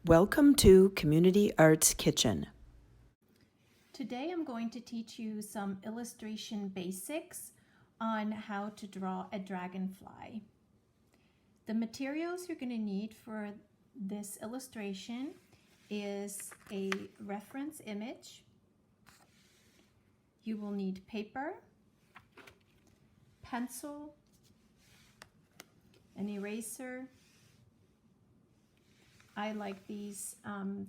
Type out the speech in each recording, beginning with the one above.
Welcome to Community ArtsKitchen. Today I'm going to teach you some illustration basics on how to draw a dragonfly. The materials you're going to need for this illustration is a reference image. You will need paper, pencil, an eraser. I like these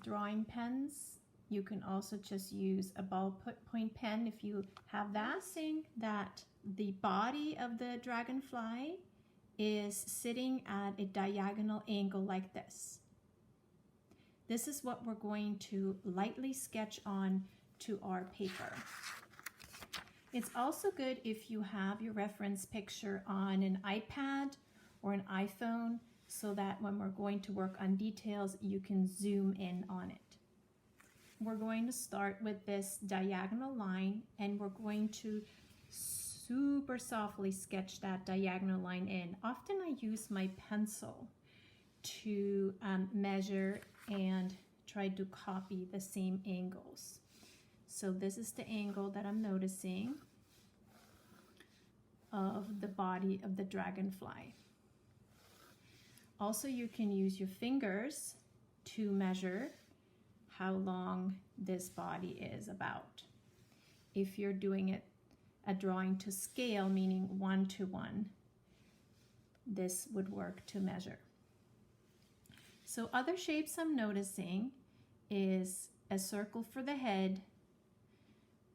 drawing pens. You can also just use a ballpoint pen if you have that. Saying that the body of the dragonfly is sitting at a diagonal angle like this. This is what we're going to lightly sketch on to our paper. It's also good if you have your reference picture on an iPad or an iPhone, so that when we're going to work on details, you can zoom in on it. We're going to start with this diagonal line, and we're going to super softly sketch that diagonal line in. Often I use my pencil to measure and try to copy the same angles. So this is the angle that I'm noticing of the body of the dragonfly. Also, you can use your fingers to measure how long this body is about. If you're doing a drawing to scale, meaning 1:1, this would work to measure. So other shapes I'm noticing is a circle for the head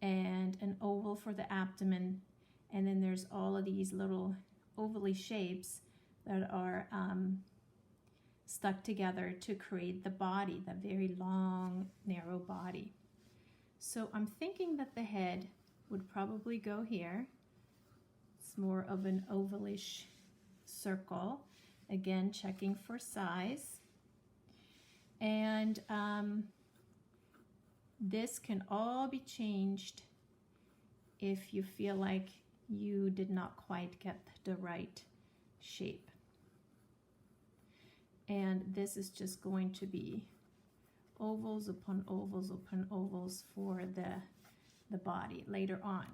and an oval for the abdomen, and then there's all of these little ovally shapes that are stuck together to create the body, the very long, narrow body. So I'm thinking that the head would probably go here. It's more of an ovalish circle. Again, checking for size. And this can all be changed if you feel like you did not quite get the right shape. And this is just going to be ovals upon ovals upon ovals for the body later on.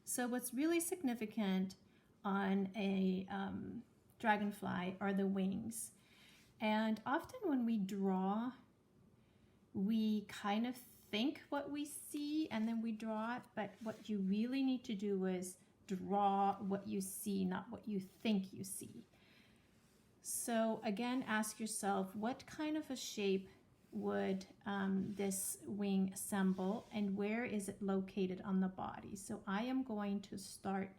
So what's really significant on a dragonfly are the wings. And often when we draw, we kind of think what we see and then we draw it, but what you really need to do is draw what you see, not what you think you see. So again, ask yourself, what kind of a shape would this wing assemble, and where is it located on the body? So I am going to start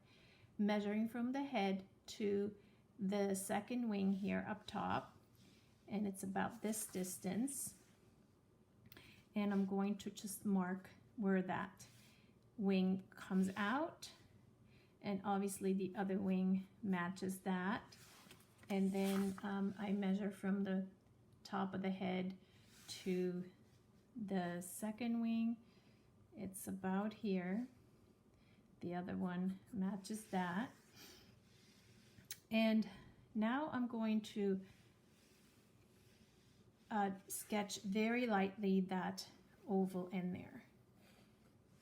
measuring from the head to the second wing here up top, and it's about this distance. And I'm going to just mark where that wing comes out, and obviously the other wing matches that. And then I measure from the top of the head to the second wing. It's about here. The other one matches that. And now I'm going to sketch very lightly that oval in there.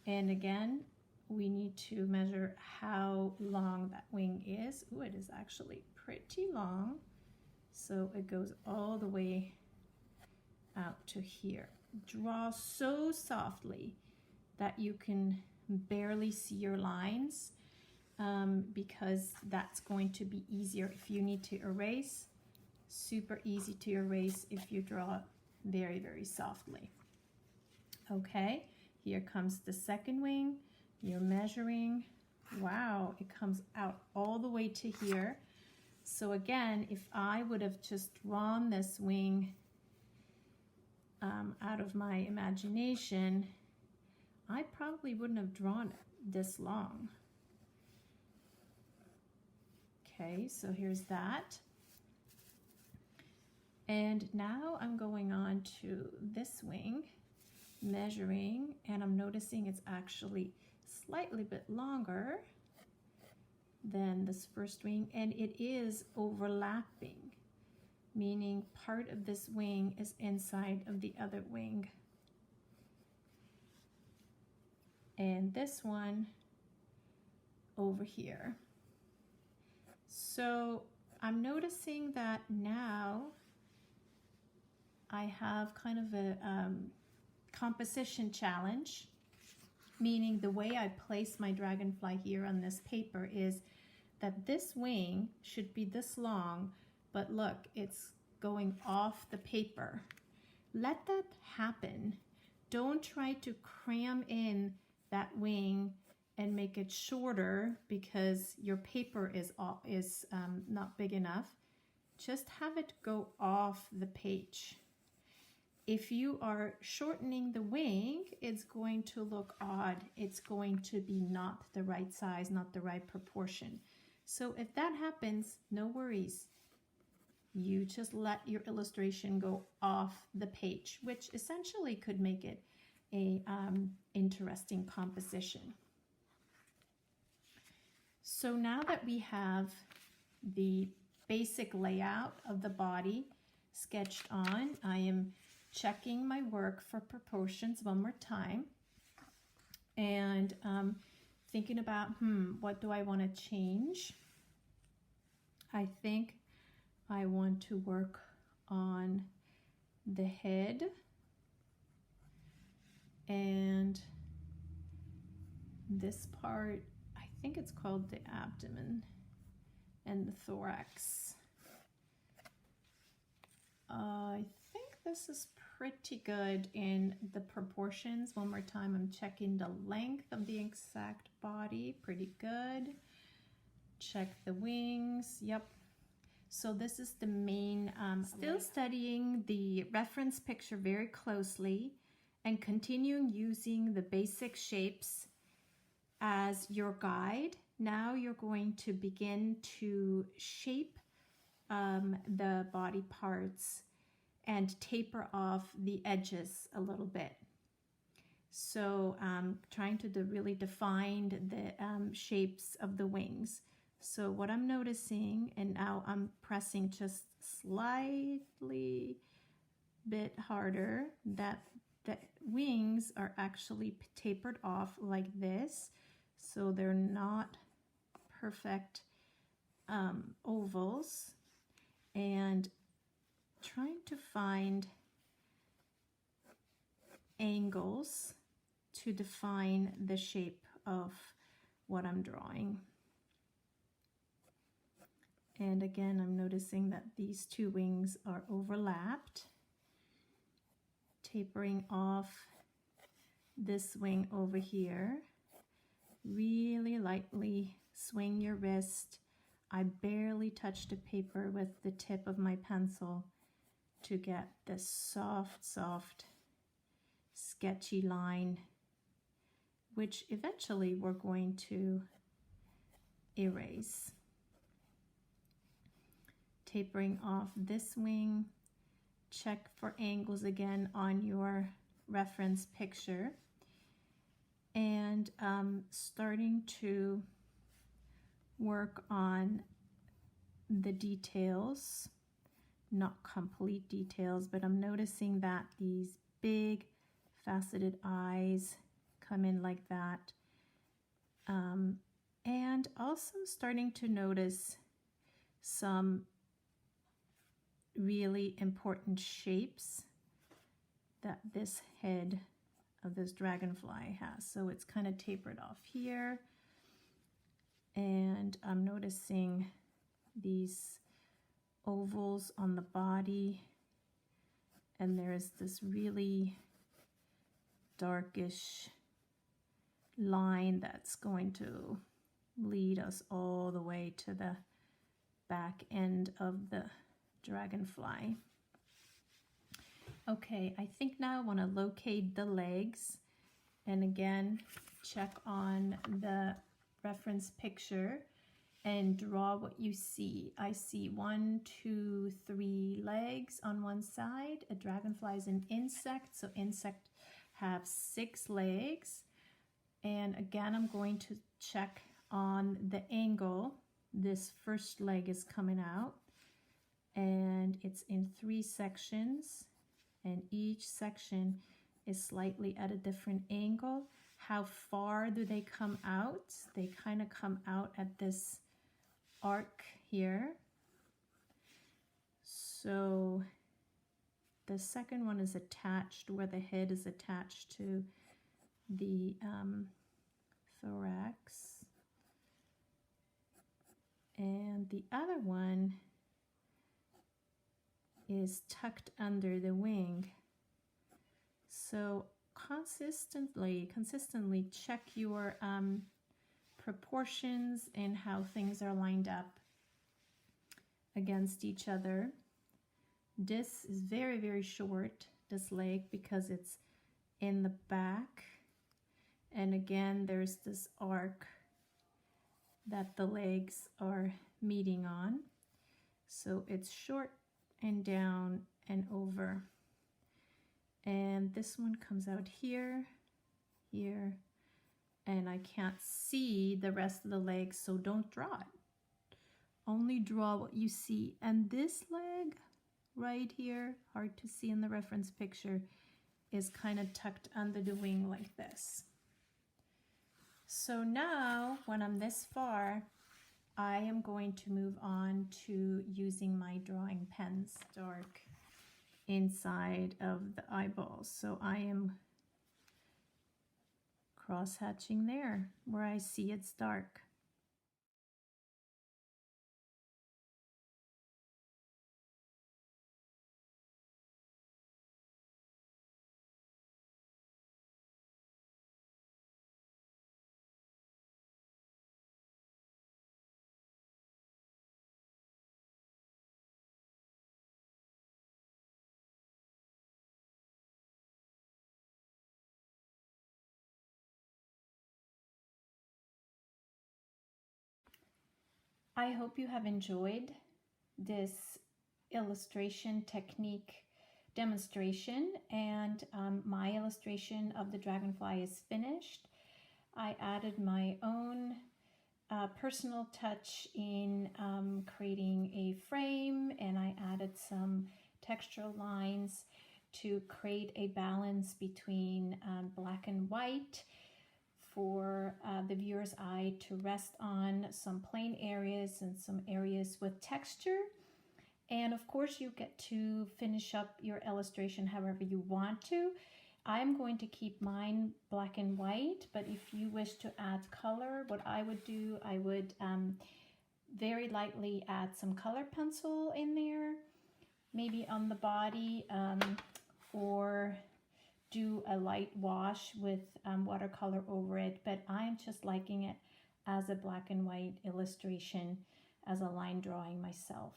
And again, we need to measure how long that wing is. Ooh, it is actually pretty long. So it goes all the way out to here. Draw so softly that you can barely see your lines, because that's going to be easier if you need to erase. Super easy to erase if you draw very, very softly. Okay, here comes the second wing. You're measuring. Wow, it comes out all the way to here. So again, if I would have just drawn this wing out of my imagination, I probably wouldn't have drawn it this long. Okay, so here's that. And now I'm going on to this wing, measuring, and I'm noticing it's actually slightly bit longer than this first wing, and it is overlapping. meaning part of this wing is inside of the other wing. And this one over here. So I'm noticing that now I have kind of a composition challenge, meaning the way I place my dragonfly here on this paper is that this wing should be this long, but look, it's going off the paper. Let that happen. Don't try to cram in that wing and make it shorter because your paper is not big enough. Just have it go off the page. If you are shortening the wing, it's going to look odd. It's going to be not the right size, not the right proportion. So if that happens, no worries. You just let your illustration go off the page, which essentially could make it a interesting composition. So now that we have the basic layout of the body sketched on, I am checking my work for proportions one more time and thinking about, what do I want to change? I think I want to work on the head and this part, I think it's called the abdomen and the thorax. I think this is pretty good in the proportions. One more time, I'm checking the length of the exact body. Pretty good. Check the wings. Yep. So this is the main, still studying the reference picture very closely and continuing using the basic shapes as your guide. Now you're going to begin to shape the body parts and taper off the edges a little bit. So trying to really define the shapes of the wings. So what I'm noticing, and now I'm pressing just slightly bit harder, that the wings are actually tapered off like this. So they're not perfect ovals, and trying to find angles to define the shape of what I'm drawing. And again, I'm noticing that these two wings are overlapped, tapering off this wing over here. Really lightly swing your wrist. I barely touch the paper with the tip of my pencil to get this soft, sketchy line, which eventually we're going to erase. Tapering off this wing. Check for angles again on your reference picture. And starting to work on the details, not complete details, but I'm noticing that these big faceted eyes come in like that. And also starting to notice some really important shapes that this head of this dragonfly has. So it's kind of tapered off here, and I'm noticing these ovals on the body, and there's this really darkish line that's going to lead us all the way to the back end of the dragonfly. Okay, I think now I want to locate the legs, and again check on the reference picture and draw what you see. I see 1, 2, 3 legs on one side. A dragonfly is an insect, so insect have 6 legs. And again, I'm going to check on the angle this first leg is coming out. and it's in 3 sections, and each section is slightly at a different angle. How far do they come out? They kind of come out at this arc here. So the second one is attached where the head is attached to the thorax. And the other one is tucked under the wing. So consistently check your proportions and how things are lined up against each other. This is very, very short, this leg, because it's in the back. And again, there's this arc that the legs are meeting on. So it's short and down and over. And this one comes out here, here, and I can't see the rest of the legs, so don't draw it. Only draw what you see. And this leg right here, hard to see in the reference picture, is kind of tucked under the wing like this. So now, when I'm this far, I am going to move on to using my drawing pens, dark inside of the eyeballs. So I am cross-hatching there where I see it's dark. I hope you have enjoyed this illustration technique demonstration, and my illustration of the dragonfly is finished. I added my own personal touch in creating a frame, and I added some textural lines to create a balance between black and white for the viewer's eye to rest on some plain areas and some areas with texture. And of course you get to finish up your illustration however you want to. I'm going to keep mine black and white, but if you wish to add color, what I would do, I would very lightly add some color pencil in there, maybe on the body, or do a light wash with watercolor over it, but I'm just liking it as a black and white illustration, as a line drawing myself.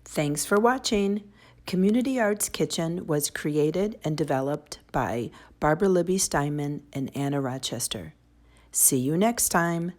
Thanks for watching. Community Arts Kitchen was created and developed by Barbara Libby Steinman and Anna Rochester. See you next time.